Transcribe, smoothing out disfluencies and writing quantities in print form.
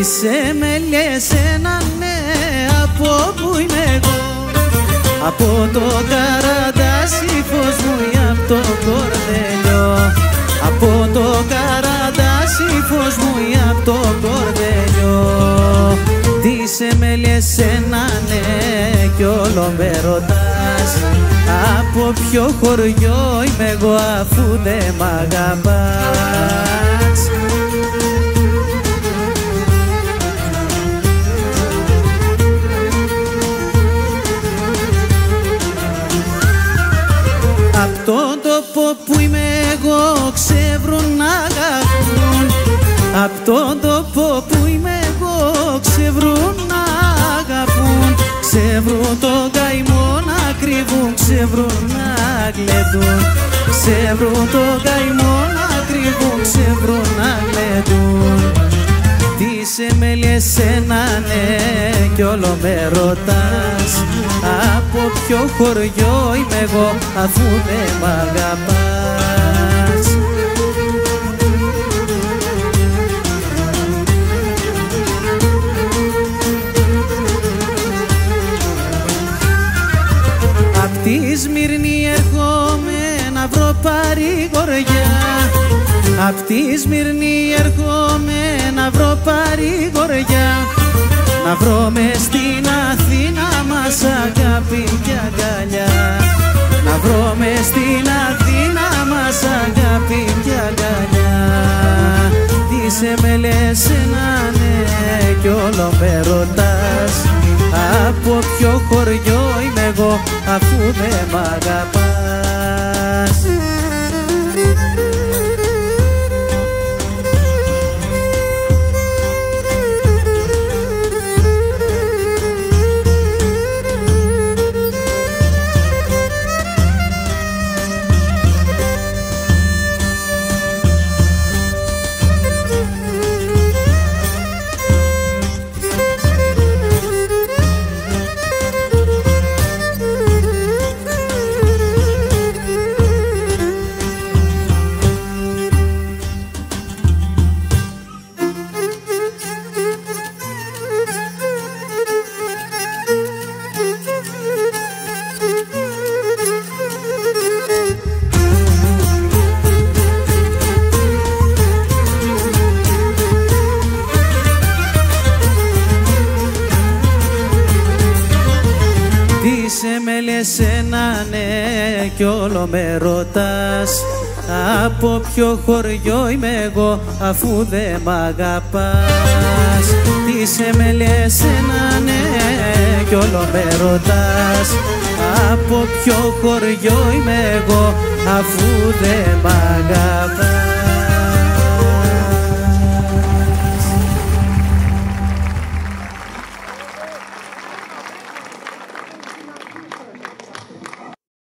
σε με λες ένα ναι, από που είμαι εγώ? Από το Καραντάσι φως μου ή απ' το Κορδελιό? Από το Καραντάσι φως μου ή απ' το Κορδελιό? Τι σε με λες ένα ναι κι όλο με ρωτάς? Από ποιο χωριό είμαι εγώ αφού δεν μ' αγαπάς? Απ' τον τόπο που είμαι εγώ ξεβρούν να αγαπούν. Απ' τον τόπο που είμαι εγώ ξεβρούν να αγαπούν. Ξεβρούν τον καημό να κρύβουν, ξεβρούν να γλεντούν. Ξεβρούν τον καημό να κρύβουν, ξεβρούν να γλεντούν. Τι σε με λες ένα ναι κι όλο με ρωτάς? Από ποιο χωριό είμαι εγώ αφού δεν μ' αγαπάς? Απ' τη Σμύρνη έρχομαι να βρω παρηγοριά. Απ' τη Σμύρνη έρχομαι να βρω παρηγοριά. Να βρω μες στην Αθήνα μας αγάπη κι αγκαλιά. Να βρω μες στην Αθήνα μας αγάπη κι αγκαλιά. Τι σε με λες ένα ναι κι όλο με ρωτάς? Από ποιο χωριό είμαι εγώ αφού δεν μ' αγαπάς? Ένα ναι κι όλο με ρωτάς? Από ποιο χωριό είμαι εγώ αφού δεν μ' αγαπάς? Τι σε με λες ένα ναι κι όλο με ρωτάς? Από ποιο χωριό είμαι εγώ αφού δεν μ' αγαπάς?